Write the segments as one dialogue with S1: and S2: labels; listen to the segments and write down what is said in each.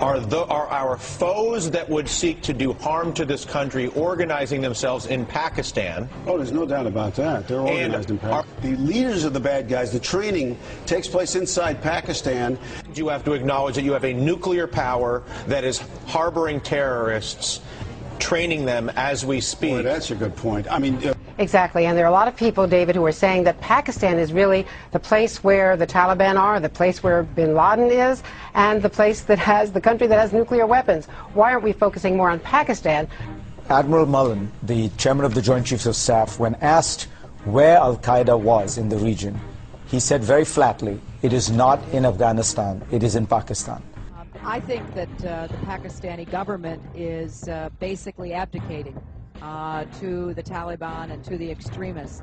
S1: are our foes that would seek to do harm to this country organizing themselves in Pakistan.
S2: Oh, there's no doubt about that. They're organized in Pakistan. The leaders of the bad guys, the training takes place inside Pakistan.
S1: You have to acknowledge that you have a nuclear power that is harboring terrorists, training them as we speak.
S2: Boy, that's a good point. I mean...
S3: Exactly, and there are a lot of people, David, who are saying that Pakistan is really the place where the Taliban are, the place where Bin Laden is, and the place that has, the country that has nuclear weapons. Why aren't we focusing more on Pakistan?
S4: Admiral Mullen, the chairman of the Joint Chiefs of Staff, when asked where Al-Qaeda was in the region, he said very flatly, it is not in Afghanistan, it is in Pakistan.
S5: I think that the Pakistani government is basically abdicating to the Taliban and to the extremists.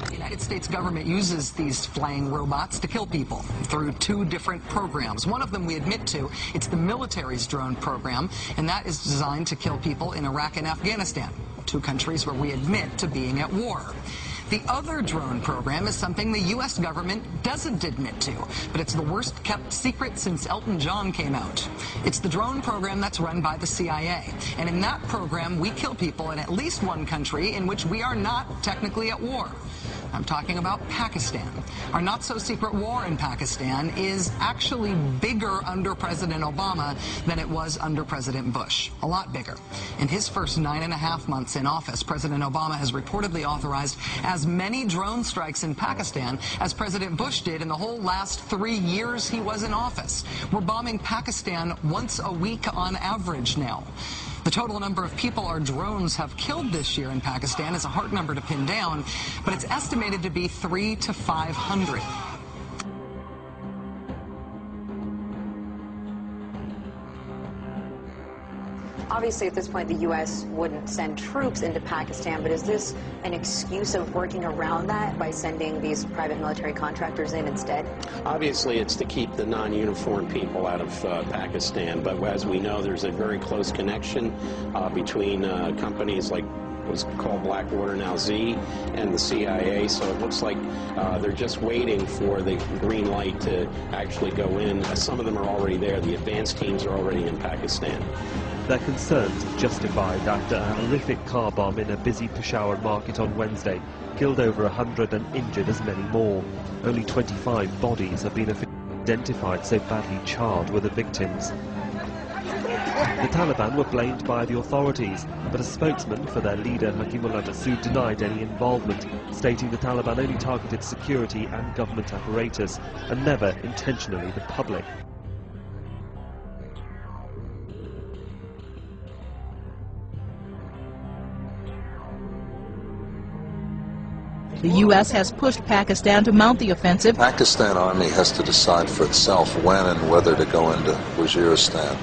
S6: The United States government uses these flying robots to kill people through two different programs. One of them we admit to, it's the military's drone program, and that is designed to kill people in Iraq and Afghanistan, two countries where we admit to being at war. The other drone program is something the U.S. government doesn't admit to, but it's the worst kept secret since Elton John came out. It's the drone program that's run by the CIA. And in that program, we kill people in at least one country in which we are not technically at war. I'm talking about Pakistan. Our not-so-secret war in Pakistan is actually bigger under President Obama than it was under President Bush. A lot bigger. In his first 9.5 months in office, President Obama has reportedly authorized as many drone strikes in Pakistan as President Bush did in the whole last 3 years he was in office. We're bombing Pakistan once a week on average now. The total number of people our drones have killed this year in Pakistan is a hard number to pin down, but it's estimated to be 300 to 500.
S7: Obviously, at this point, the U.S. wouldn't send troops into Pakistan, but is this an excuse of working around that by sending these private military contractors in instead?
S8: Obviously, it's to keep the non-uniformed people out of Pakistan, but as we know, there's a very close connection between companies like what's called Blackwater, now Z, and the CIA, so it looks like they're just waiting for the green light to actually go in. Some of them are already there. The advanced teams are already in Pakistan.
S9: Their concerns justified after a horrific car bomb in a busy Peshawar market on Wednesday killed over 100 and injured as many more. Only 25 bodies have been identified, so badly charred were the victims. The Taliban were blamed by the authorities, but a spokesman for their leader, Hakimullah Masood, denied any involvement, stating the Taliban only targeted security and government apparatus, and never intentionally the public.
S10: The U.S. has pushed Pakistan to mount the offensive.
S11: Pakistan Army has to decide for itself when and whether to go into Waziristan.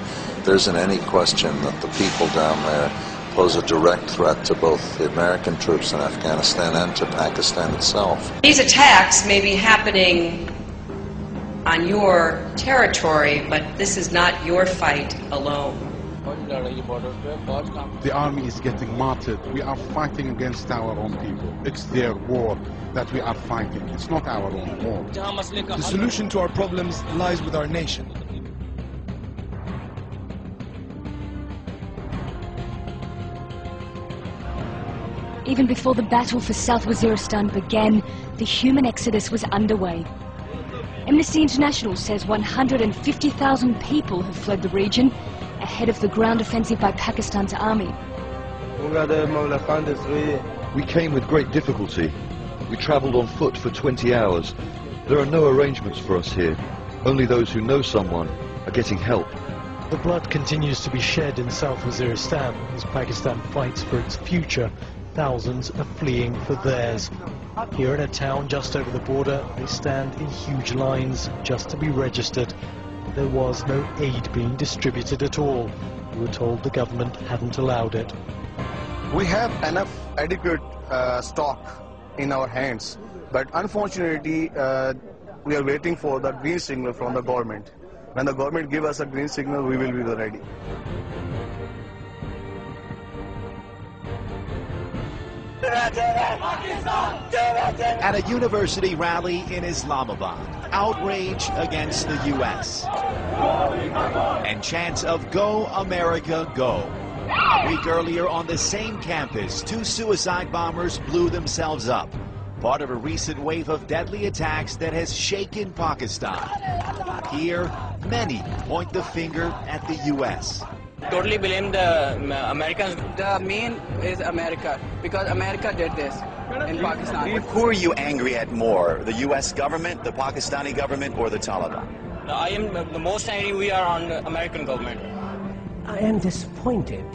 S11: There isn't any question that the people down there pose a direct threat to both the American troops in Afghanistan and to Pakistan itself.
S12: These attacks may be happening on your territory, but this is not your fight alone.
S13: The army is getting martyred. We are fighting against our own people. It's their war that we are fighting. It's not our own war.
S14: The solution to our problems lies with our nation.
S15: Even before the battle for South Waziristan began, the human exodus was underway. Amnesty International says 150,000 people have fled the region ahead of the ground offensive by Pakistan's army.
S16: We came with great difficulty. We travelled on foot for 20 hours. There are no arrangements for us here. Only those who know someone are getting help.
S17: The blood continues to be shed in South Waziristan as Pakistan fights for its future. Thousands are fleeing for theirs. Here in a town just over the border, they stand in huge lines just to be registered. There was no aid being distributed at all. We were told the government hadn't allowed it.
S18: We have enough adequate stock in our hands, but unfortunately we are waiting for the green signal from the government. When the government gives us a green signal, we will be ready.
S19: At a university rally in Islamabad, outrage against the U.S. and chants of "Go America, go." A week earlier on the same campus, 2 suicide bombers blew themselves up, part of a recent wave of deadly attacks that has shaken Pakistan. Here, many point the finger at the U.S.
S20: Totally blame the Americans.
S21: The main is America, because America did this in Pakistan.
S22: Who are you angry at more, the U.S. government, the Pakistani government, or the Taliban?
S20: I am the most angry we are on the American government.
S23: I am disappointed,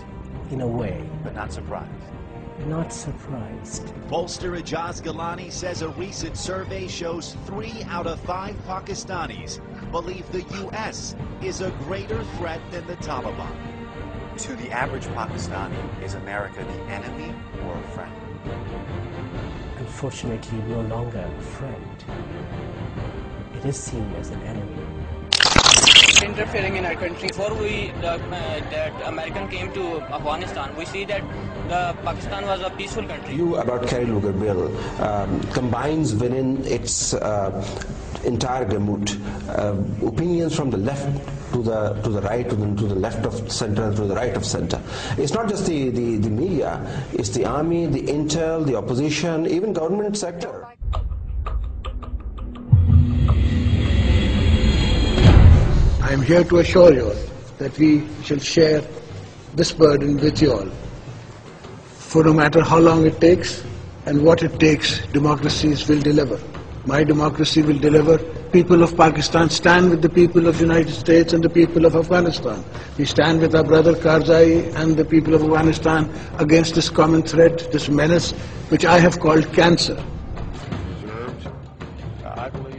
S23: in a way.
S22: But not surprised.
S23: Not surprised.
S19: Pollster Ijaz Gilani says a recent survey shows 3 out of 5 Pakistanis believe the U.S. is a greater threat than the Taliban.
S22: To the average Pakistani, is America the enemy or a friend?
S23: Unfortunately, no longer a friend. It is seen as an enemy.
S21: Interfering in our country.
S20: Before that American came to Afghanistan, we see that Pakistan was a peaceful country.
S24: The view about Kerry Lugar bill combines within its entire gamut opinions from the left to the right, to the left of center, and to the right of center. It's not just the media, it's the army, the intel, the opposition, even government sector.
S25: I am here to assure you that we shall share this burden with you all. For no matter how long it takes and what it takes, democracies will deliver. My democracy will deliver. People of Pakistan stand with the people of the United States and the people of Afghanistan. We stand with our brother Karzai and the people of Afghanistan against this common threat, this menace, which I have called cancer.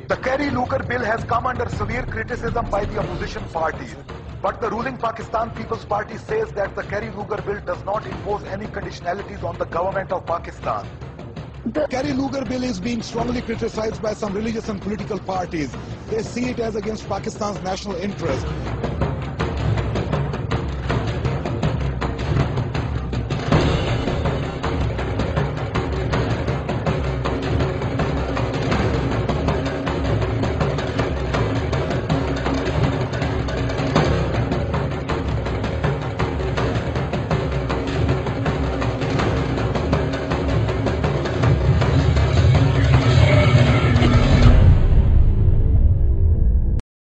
S26: The Kerry Lugar bill has come under severe criticism by the opposition parties. But the ruling Pakistan People's Party says that the Kerry Lugar bill does not impose any conditionalities on the government of Pakistan.
S14: The Kerry Lugar bill is being strongly criticized by some religious and political parties. They see it as against Pakistan's national interest.